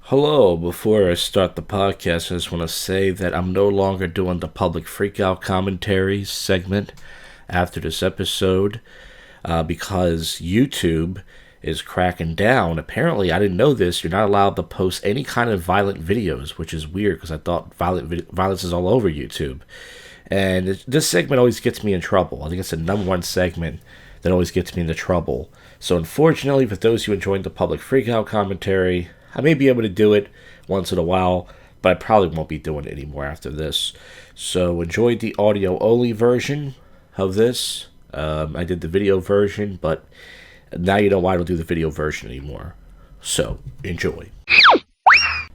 Hello, before I start the podcast, I just want to say that I'm no longer doing the public freakout commentary segment after this episode because YouTube is cracking down. Apparently, I didn't know this. You're not allowed to post any kind of violent videos, which is weird because I thought violence is all over YouTube. And this segment always gets me in trouble. I think it's the number one segment that always gets me into trouble. So unfortunately, for those who enjoyed the public freakout commentary, I may be able to do it once in a while, but I probably won't be doing it anymore after this. So enjoy the audio-only version of this. I did the video version, but now you know why I don't do the video version anymore. So, enjoy.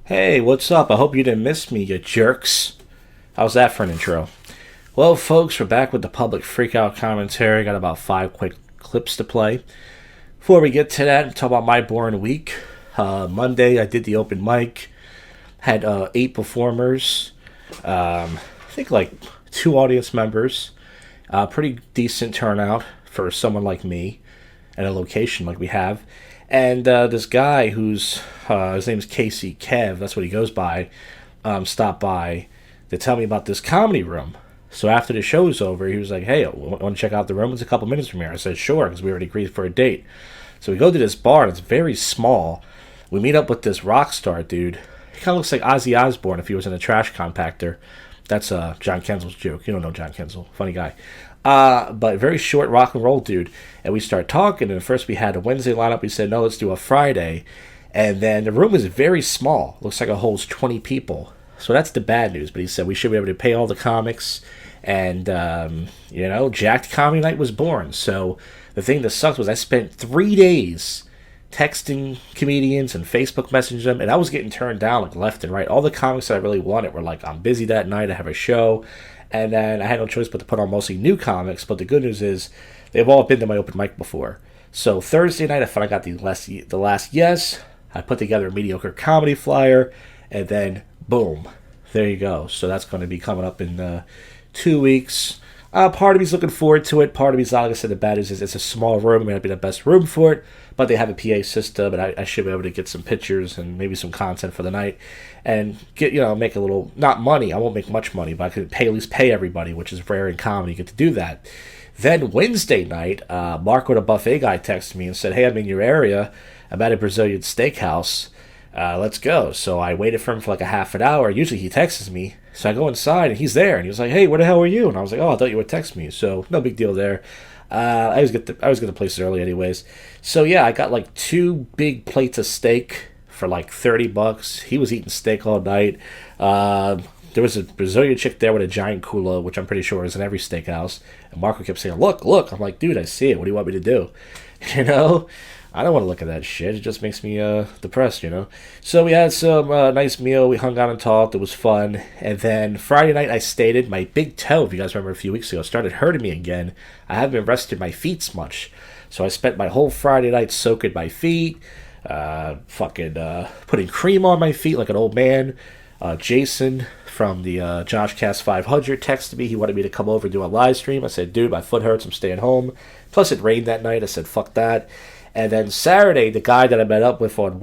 Hey, what's up? I hope you didn't miss me, you jerks. How's that for an intro? Well, folks, we're back with the public freakout commentary. Got about 5 quick clips to play. Before we get to that, talk about my boring week. Monday, I did the open mic. Had 8 performers. I think like 2 audience members. Pretty decent turnout for someone like me at a location like we have. And this guy who's, his name's Casey Kev, that's what he goes by, stopped by to tell me about this comedy room. So after the show was over, he was like, hey, want to check out the room? It's a couple minutes from here. I said, sure, because we already agreed for a date. So we go to this bar, and it's very small. We meet up with this rock star dude. He kind of looks like Ozzy Osbourne if he was in a trash compactor. That's John Kenzel's joke. You don't know John Kenzel. Funny guy. But very short rock and roll dude. And we start talking, and first we had a Wednesday lineup. We said, no, let's do a Friday. And then the room is very small. Looks like it holds 20 people. So that's the bad news. But he said we should be able to pay all the comics. And, Jacked Comedy Night was born. So the thing that sucks was I spent 3 days texting comedians and Facebook messaging them, and I was getting turned down like left and right. All the comics that I really wanted were like, I'm busy that night, I have a show. And then I had no choice but to put on mostly new comics. But the good news is they've all been to my open mic before. So Thursday night, I finally got the last yes. I put together a mediocre comedy flyer, and then boom, there you go. So that's going to be coming up in 2 weeks. Part of me's looking forward to it. Part of me's, like I said, the bad news is it's a small room. It may not be the best room for it, but they have a PA system, and I should be able to get some pictures and maybe some content for the night, and make a little, not money. I won't make much money, but I could at least pay everybody, which is rare in comedy. You get to do that. Then Wednesday night, Marco, the buffet guy, texted me and said, hey, I'm in your area. I'm at a Brazilian steakhouse. Let's go. So I waited for him for like a half an hour. Usually he texts me. So I go inside and he's there. And he was like, hey, where the hell are you? And I was like, oh, I thought you would text me. So no big deal there. I always get the places early anyways. So yeah, I got like 2 big plates of steak for like $30. He was eating steak all night. There was a Brazilian chick there with a giant culo, which I'm pretty sure is in every steakhouse. And Marco kept saying, look. I'm like, dude, I see it. What do you want me to do? I don't want to look at that shit. It just makes me depressed, So we had some nice meal. We hung out and talked. It was fun. And then Friday night, I stated my big toe, if you guys remember a few weeks ago, started hurting me again. I haven't been resting my feet much. So I spent my whole Friday night soaking my feet, putting cream on my feet like an old man. Jason from the JoshCast 500 texted me. He wanted me to come over and do a live stream. I said, dude, my foot hurts. I'm staying home. Plus, it rained that night. I said, fuck that. And then Saturday, the guy that I met up with on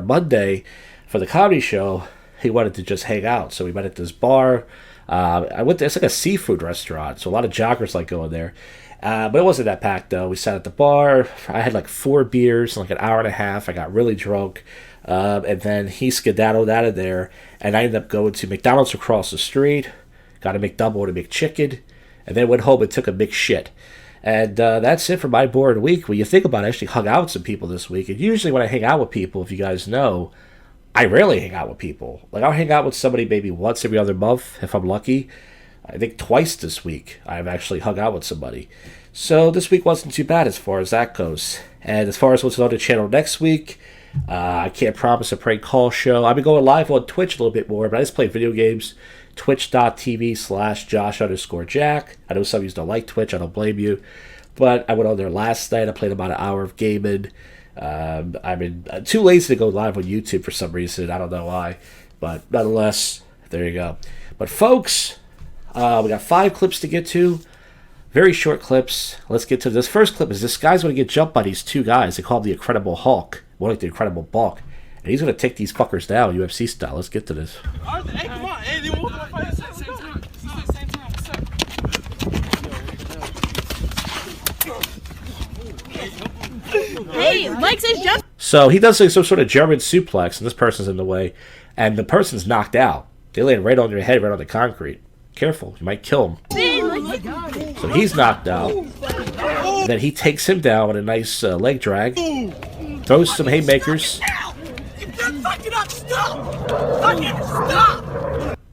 Monday for the comedy show, he wanted to just hang out. So we met at this bar. It's like a seafood restaurant, so a lot of joggers like going there. But it wasn't that packed, though. We sat at the bar. I had like 4 beers in like an hour and a half. I got really drunk. And then he skedaddled out of there. And I ended up going to McDonald's across the street. Got a McDouble and a McChicken. And then went home and took a big shit. And that's it for my boring week. When you think about it, I actually hung out with some people this week. And usually when I hang out with people, if you guys know, I rarely hang out with people. Like, I'll hang out with somebody maybe once every other month, if I'm lucky. I think twice this week I've actually hung out with somebody. So this week wasn't too bad as far as that goes. And as far as what's on the channel next week, I can't promise a prank call show. I've been going live on Twitch a little bit more, but I just play video games. Twitch.tv/Josh_Jack. I know some of you don't like Twitch. I don't blame you. But I went on there last night. I played about an hour of gaming. I'm too lazy to go live on YouTube for some reason. I don't know why. But nonetheless, there you go. But folks, we got 5 clips to get to. Very short clips. Let's get to this. First clip is this guy's going to get jumped by these 2 guys. They call him the Incredible Hulk. More like the Incredible Bulk. And he's going to take these fuckers down, UFC style. Let's get to this. Hey, come on. Hey, they won't fight at the same time. Same time. Hey, Mike says jump. So he does like some sort of German suplex, and this person's in the way, and the person's knocked out. They land right on your head, right on the concrete. Careful, you might kill him. So he's knocked out. Then he takes him down with a nice leg drag. Throws some haymakers.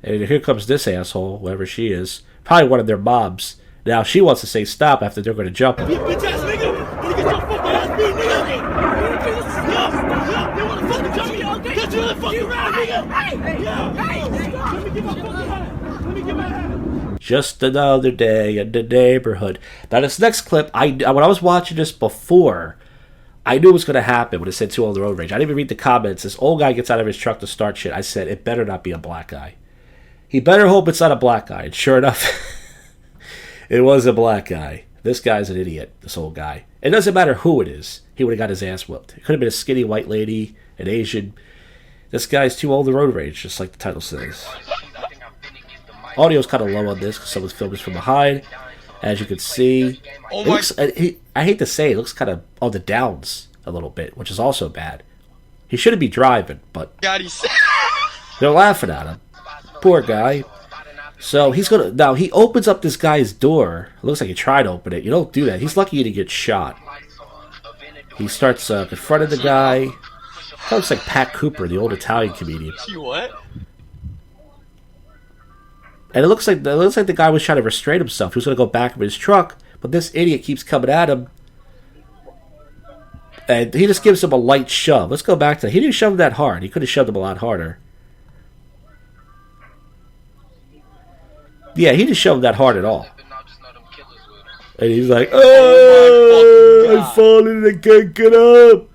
And here comes this asshole, whoever she is. Probably one of their mobs. Now she wants to say stop after they're going to jump him. Just another day in the neighborhood. Now this next clip, when I was watching this before, I knew it was going to happen when it said 2 on the road rage. I didn't even read the comments. This old guy gets out of his truck to start shit. I said, it better not be a black guy. He better hope it's not a black guy. And sure enough, it was a black guy. This guy's an idiot, this old guy. It doesn't matter who it is. He would have got his ass whooped. It could have been a skinny white lady, an Asian. This guy's too old to road rage, just like the title says. Audio's kind of low on this because someone's filming this from behind. As you can see, it looks, I hate to say, it looks kind of on the downs a little bit, which is also bad. He shouldn't be driving, but they're laughing at him. Poor guy. So he's gonna now. He opens up this guy's door. It looks like he tried to open it. You don't do that. He's lucky he didn't get shot. He starts confronting the guy. That looks like Pat Cooper, the old Italian comedian. What? And it looks like the guy was trying to restrain himself. He was gonna go back in his truck, but this idiot keeps coming at him, and he just gives him a light shove. Let's go back to that. He didn't shove him that hard. He could have shoved him a lot harder. Yeah, he didn't shove him that hard at all. And he's like, "Oh, I'm falling and I can't get up.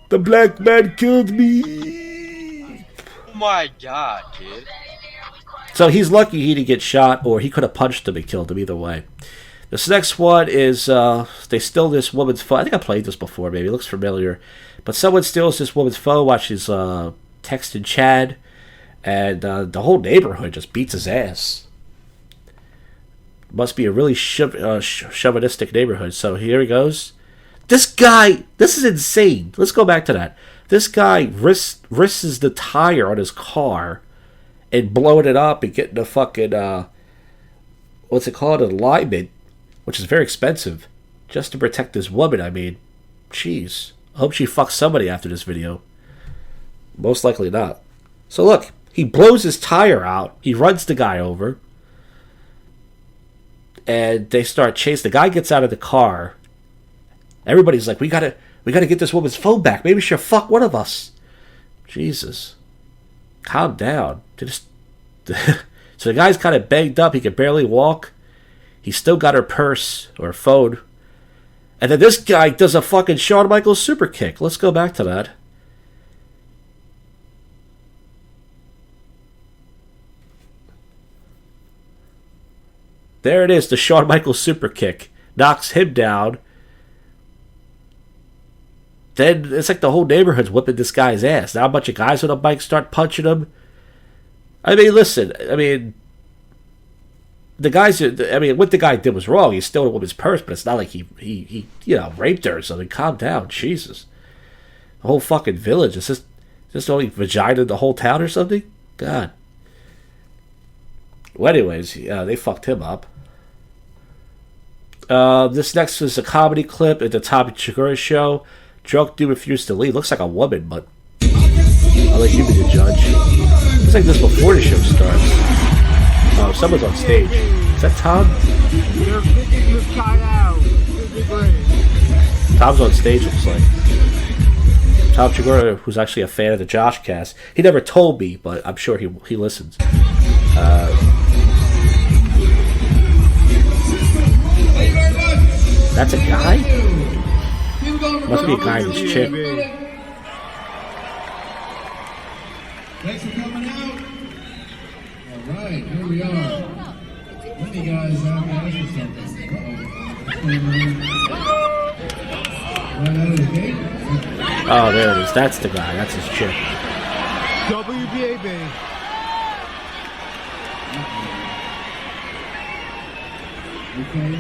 The black man killed me." Oh my god, kid. So he's lucky he didn't get shot, or he could have punched him and killed him either way. This next one is, they steal this woman's phone. I think I played this before, maybe. It looks familiar. But someone steals this woman's phone while she's texting Chad, and the whole neighborhood just beats his ass. Must be a really chauvinistic neighborhood. So here he goes. This guy, this is insane. Let's go back to that. This guy risks the tire on his car and blowing it up and getting a fucking, what's it called, an alignment, which is very expensive, just to protect this woman. I mean, jeez. I hope she fucks somebody after this video. Most likely not. So look, he blows his tire out. He runs the guy over. And they start chasing. The guy gets out of the car. Everybody's like, we gotta get this woman's phone back. Maybe she'll fuck one of us. Jesus. Calm down. So the guy's kind of banged up. He can barely walk. He's still got her purse or phone. And then this guy does a fucking Shawn Michaels super kick. Let's go back to that. There it is, the Shawn Michaels super kick. Knocks him down. Then it's like the whole neighborhood's whipping this guy's ass. Now a bunch of guys on a bike start punching him. I mean, listen. I mean, the guys. I mean, what the guy did was wrong. He stole a woman's purse, but it's not like he raped her or something. Calm down, Jesus. The whole fucking village. Is this the only vagina in the whole town or something? God. Well, anyways, they fucked him up. This next is a comedy clip at the Tommy Segura show. Drunk dude refused to leave. Looks like a woman, but I'll let you be the judge. Looks like this before the show starts. Oh, someone's on stage. Is that Tom? They're kicking this guy out. Tom's on stage, looks like. Tom Segura, who's actually a fan of the JoshCast. He never told me, but I'm sure he listens. That's a guy? Must be a guy in this chick. Thanks for coming out. All right, here we are. Let me guys ask you something. Right out of the gate. Oh, there it is. That's the guy. That's his chick. WBAB. Okay.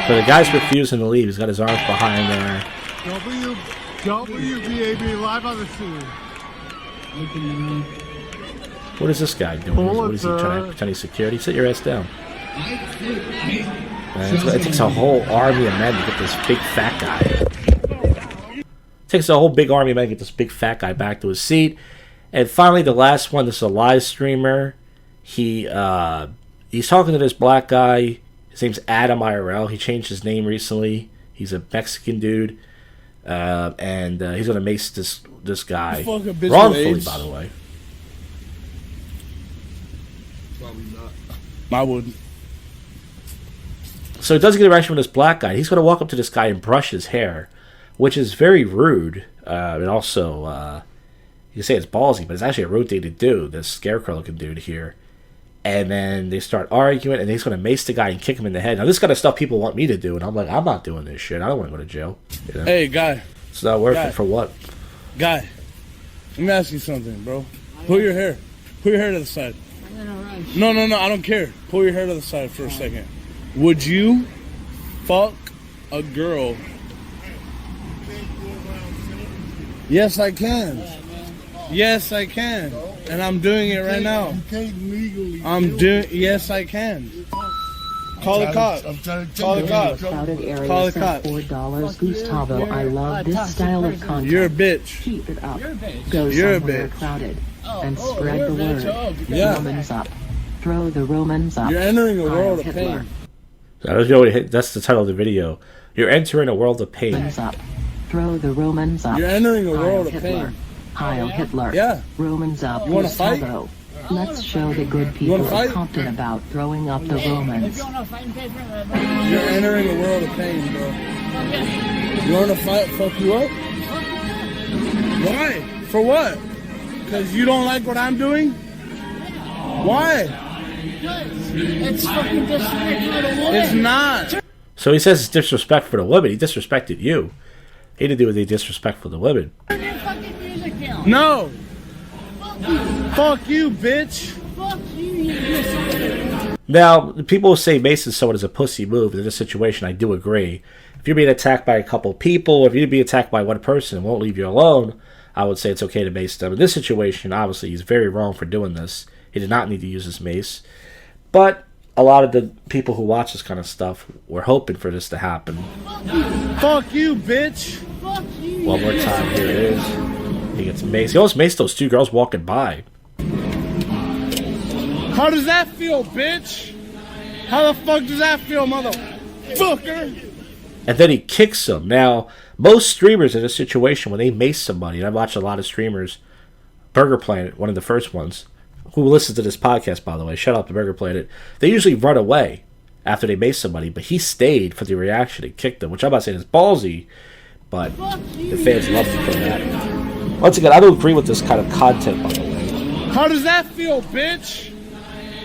But the guy's refusing to leave. He's got his arms behind there. WBAB live on the scene. What is this guy doing? What is he trying to pretend he's security? Sit your ass down. Man, it takes a whole army of men to get this big fat guy. It takes a whole big army of men to get this big fat guy back to his seat. And finally, the last one. This is a live streamer. He's talking to this black guy. His name's Adam IRL. He changed his name recently. He's a Mexican dude, and he's gonna mace this guy wrongfully, by the way. Probably not. I wouldn't. So he does get a reaction from this black guy. He's gonna walk up to this guy and brush his hair, which is very rude, and also you can say it's ballsy, but it's actually a rude thing to do. This scarecrow-looking dude here. And then they start arguing, and he's going to mace the guy and kick him in the head. Now, this kind of stuff people want me to do, and I'm like, I'm not doing this shit. I don't want to go to jail. You know? Hey, guy. It's not worth it for what? Guy, let me ask you something, bro. Pull your hair. Pull your hair to the side. No, I don't care. Pull your hair to the side for a second. Would you fuck a girl? Yes, I can. Yes, I can. And I'm doing it right now. You can't legally. Yes, I can. Call the cops. Call the cops. Crowded area Call the sent cops. $4. Gustavo, I love this style of content. You're a bitch. Keep it up. Go You're a somewhere bitch. crowded and spread the word. Yeah. Romans up. Throw the Romans up. You're entering a world of Hitler. pain. That's the title of the video. You're entering a world of pain. Romans up. Throw the Romans up. You're entering a world of Hitler. pain. Heil Hitler. Yeah. Romans up. You wanna fight? Gustavo. Let's show the good people wanna fight? of Compton about throwing up the Romans. You're entering a world of pain, bro. You want to fight? Fuck you up? Why? For what? Because you don't like what I'm doing? Why? It's fucking disrespectful to women. It's not. So he says it's disrespect for the women. He disrespected you. He didn't do with the disrespectful to women. Turn your fucking music down. No. Fuck you. Fuck you, bitch. Fuck you, you bitch. Now, people say Mason's someone is a pussy move. In this situation, I do agree. If you're being attacked by a couple people, if you're being attacked by one person and won't leave you alone, I would say it's okay to mace them. In this situation, obviously, he's very wrong for doing this. He did not need to use his mace. But a lot of the people who watch this kind of stuff were hoping for this to happen. Fuck you, bitch. Fuck you. One more time, here it is. He gets maced. He almost maced those two girls walking by. How does that feel, bitch? How the fuck does that feel, motherfucker? And then he kicks them. Now, most streamers in this situation, when they mace somebody, and I've watched a lot of streamers, Burger Planet, one of the first ones, who listens to this podcast, by the way, shout out to Burger Planet, they usually run away after they mace somebody, but he stayed for the reaction and kicked them, which I'm not saying is ballsy, but the fans love him for that. Once again, I don't agree with this kind of content, by the way. How does that feel, bitch?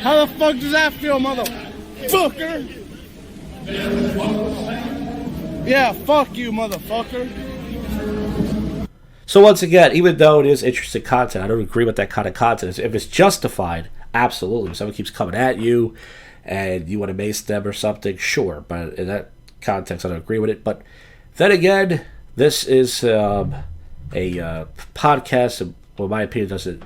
How the fuck does that feel, motherfucker? Yeah, fuck you, motherfucker. So once again, even though it is interesting content, I don't agree with that kind of content. If it's justified, absolutely. If someone keeps coming at you and you want to mace them or something, sure. But in that context, I don't agree with it. But then again, this is a podcast, well, in my opinion, doesn't.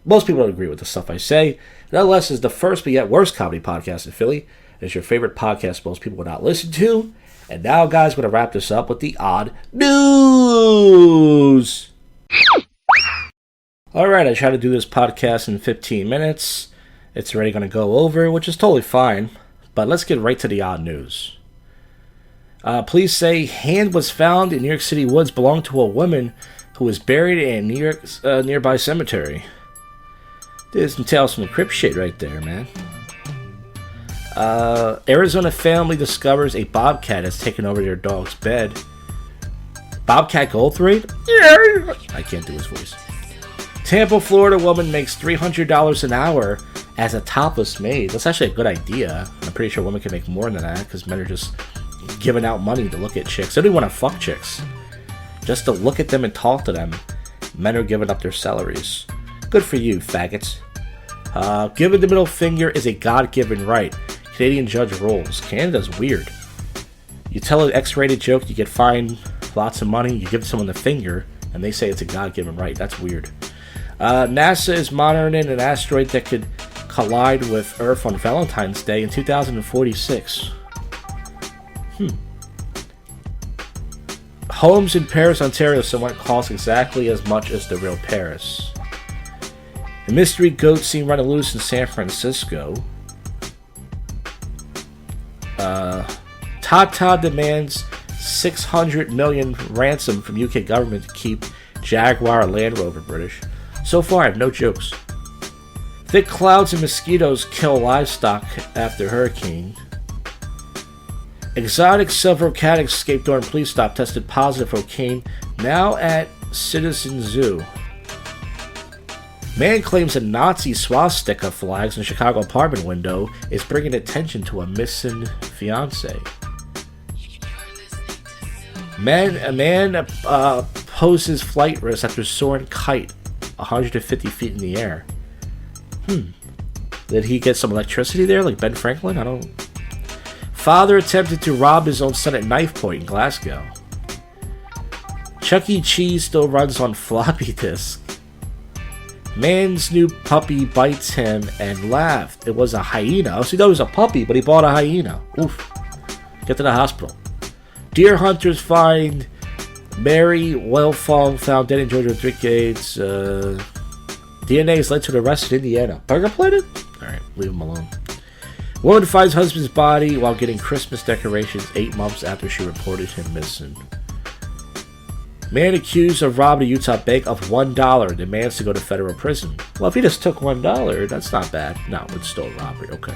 Most people don't agree with the stuff I say. Nonetheless, it's the first but yet worst comedy podcast in Philly. It's your favorite podcast most people would not listen to. And now, guys, we're going to wrap this up with the odd news. All right, I tried to do this podcast in 15 minutes. It's already going to go over, which is totally fine. But let's get right to the odd news. Police say hand was found in New York City woods belonged to a woman who was buried in New York's nearby cemetery. There's some tales from the crypt shit right there, man. Arizona family discovers a bobcat has taken over their dog's bed. Bobcat Goldthwait? Yeah. I can't do his voice. Tampa, Florida woman makes $300 an hour as a topless maid. That's actually a good idea. I'm pretty sure women can make more than that because men are just giving out money to look at chicks. They don't want to fuck chicks. Just to look at them and talk to them, men are giving up their salaries. Good for you, faggots. Giving the middle finger is a God-given right. Canadian judge rules. Canada's weird. You tell an X-rated joke, you get fined lots of money, you give someone the finger, and they say it's a God-given right. That's weird. NASA is monitoring an asteroid that could collide with Earth on Valentine's Day in 2046. Homes in Paris, Ontario, somewhat cost exactly as much as the real Paris. The mystery goat seen running loose in San Francisco. Tata demands $600 million ransom from UK government to keep Jaguar and Land Rover British. So far, I have no jokes. Thick clouds and mosquitoes kill livestock after hurricane. Exotic silver cat escaped during police stop, tested positive for cocaine, now at Citizen Zoo. Man claims a Nazi swastika flags in a Chicago apartment window is bringing attention to a missing fiance. A man poses flight risk after soaring kite 150 feet in the air. Did he get some electricity there, like Ben Franklin? I don't. Father attempted to rob his own son at knife point in Glasgow. Chuck E. Cheese still runs on floppy disk. Man's new puppy bites him and laughed. It was a hyena. So he thought it was a puppy, but he bought a hyena. Oof. Get to the hospital. Deer hunters find Mary Wellfong found dead in Georgia with 3 decades. DNA is led to the arrest in Indiana. Burger plated? Alright, leave him alone. Woman finds husband's body while getting Christmas decorations 8 months after she reported him missing. Man accused of robbing a Utah bank of $1 demands to go to federal prison. Well, if he just took $1, that's not bad. No, it's still a robbery. Okay.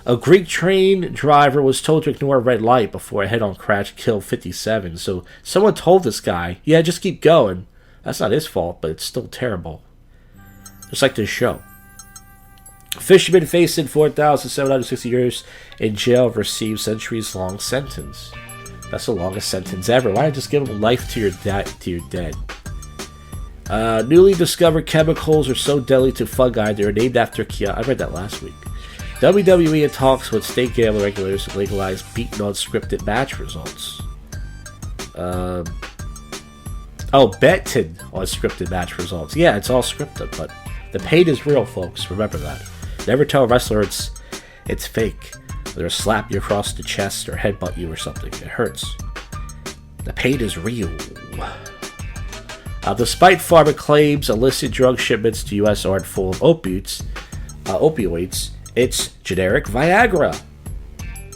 A Greek train driver was told to ignore a red light before a head-on crash killed 57. So someone told this guy, yeah, just keep going. That's not his fault, but it's still terrible. Just like this show. Fisherman facing 4,760 years in jail receives centuries-long sentence. That's the longest sentence ever. Why not just give them life to your dead? Newly discovered chemicals are so deadly to fungi they are named after Kia. I read that last week. WWE in talks with state gambling regulators to legalize beaten unscripted match results. Betting on scripted match results. Yeah, it's all scripted, but the pain is real, folks. Remember that. Never tell a wrestler it's fake. They'll slap you across the chest or headbutt you or something. It hurts. The pain is real. Despite pharma claims illicit drug shipments to U.S. aren't full of opioids, it's generic Viagra.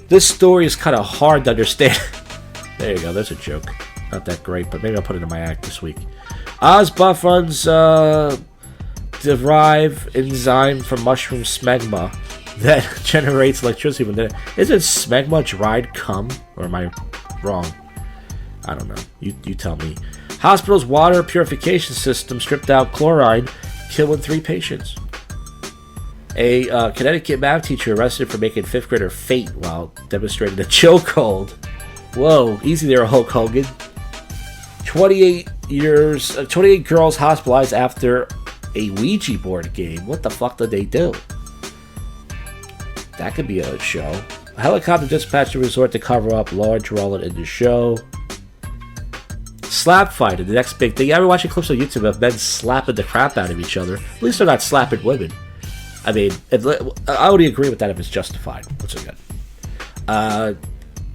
This story is kind of hard to understand. There you go, there's a joke. Not that great, but maybe I'll put it in my act this week. Osbuffons derive enzyme from mushroom smegma that generates electricity. Isn't smegma dried cum? Or am I wrong? I don't know. You tell me. Hospital's water purification system stripped out chloride, killing 3 patients. A Connecticut math teacher arrested for making 5th grader faint while demonstrating a chokehold. Whoa, easy there, Hulk Hogan. 28 girls hospitalized after a Ouija board game. What the fuck did they do? That could be a show. A helicopter dispatched to resort to cover up large rolling in the show. Slap fighting, the next big thing. You ever watching clips on YouTube of men slapping the crap out of each other? At least they're not slapping women. I mean, I would agree with that if it's justified. Once again.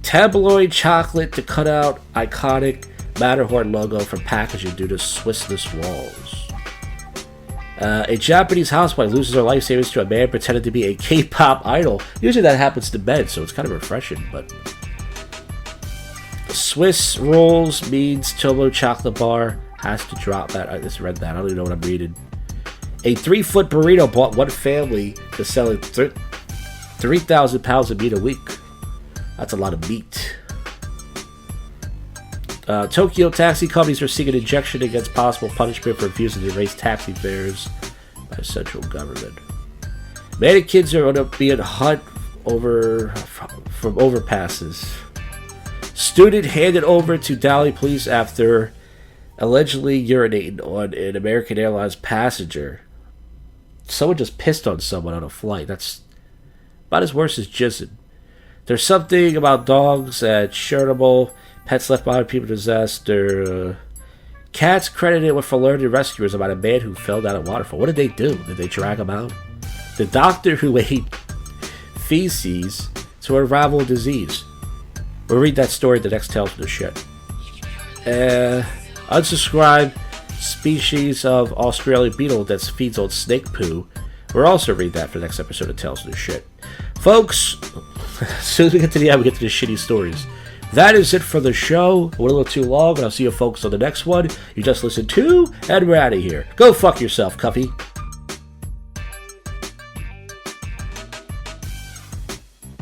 Tabloid chocolate to cut out iconic Matterhorn logo from packaging due to Swissless walls. A Japanese housewife loses her life savings to a man pretending to be a K-pop idol. Usually that happens to men, so it's kind of refreshing, but... Swiss rolls means Tomo chocolate bar has to drop that. I just read that. I don't even know what I'm reading. A 3-foot burrito bought one family to sell 3,000 pounds of meat a week. That's a lot of meat. Tokyo taxi companies are seeking injection against possible punishment for refusing to raise taxi fares by the central government. Mannequins are being hunt from overpasses. Student handed over to Delhi police after allegedly urinating on an American Airlines passenger. Someone just pissed on someone on a flight. That's about as worse as jizzing. There's something about dogs at Chernobyl, pets left behind, people disaster. Cats credited with alerting rescuers about a man who fell down a waterfall. What did they do? Did they drag him out? The doctor who ate feces to unravel a disease. We'll read that story the next Tales from the Shit. Unsubscribed species of Australian beetle that feeds on snake poo. We'll also read that for the next episode of Tales from the Shit. Folks, as soon as we get to the end, we get to the shitty stories. That is it for the show. It went a little too long, and I'll see you folks on the next one. You just listened to, and we're out of here. Go fuck yourself, Cuffy.